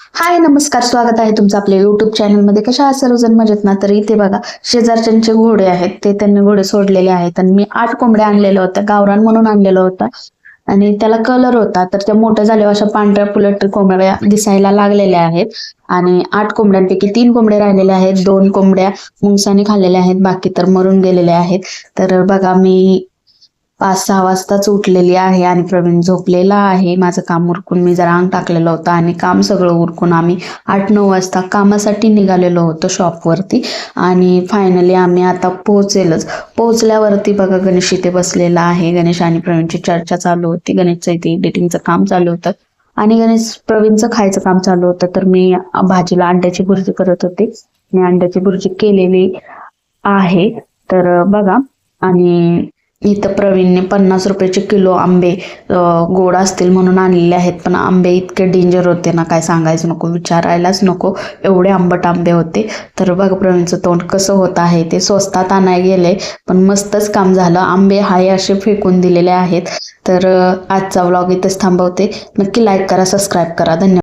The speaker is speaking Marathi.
हाय नमस्कार, स्वागत आहे तुमचं आपल्या युट्यूब चॅनलमध्ये. कशा आहात सर्वजण? मजेत ना? तर इथे बघा, शेजारच्यांचे घोडे आहेत, ते त्यांनी घोडे सोडलेले आहेत आणि मी 8 कोंबड्या आणलेल्या होत्या, गावरान म्हणून आणलेला होता आणि त्याला कलर होता. तर त्या मोठ्या झाल्यावर अशा पांढऱ्या पुलट कोंबड्या दिसायला लागलेल्या आहेत आणि 8 कोंबड्यांपैकी 3 कोंबडे राहिलेले आहेत. 2 कोंबड्या मुंगसाने खाल्लेल्या आहेत, बाकी तर मरून गेलेल्या आहेत. तर बघा, मी 5-6 वाजताच उठलेली आहे आणि प्रवीण झोपलेला आहे. माझं काम उरकून मी जरा अंग टाकलेलं होतं आणि काम सगळं उरकून आम्ही 8-9 वाजता कामासाठी निघालेलो होतो शॉपवरती आणि फायनली आम्ही आता पोहोचल्यावरती बघा, गणेश इथे बसलेला आहे. गणेश आणि प्रवीणची चर्चा चालू होती. गणेशचं इथे एडिटिंगचं काम चालू होतं आणि प्रवीणचं खायचं काम चालू होतं. तर मी भाजीला अंड्याची भुर्जी करत होते. मी अंड्याची भुर्जी केलेली आहे. तर बघा, आणि इथं प्रवीणने 50 रुपयाचे किलो आंबे गोड असतील म्हणून आणलेले आहेत, पण आंबे इतके डेंजर होते ना, काय सांगायचं नको, विचारायलाच नको, एवढे आंबट आंबे होते. तर बघा प्रवीणचं तोंड कसं होत आहे. ते स्वस्तात आणाय गेले पण मस्तच काम झालं. आंबे हाय असे फेकून दिलेले आहेत. तर आजचा व्लॉग इथेच थांबवते. नक्की लाईक करा, सबस्क्राईब करा. धन्यवाद.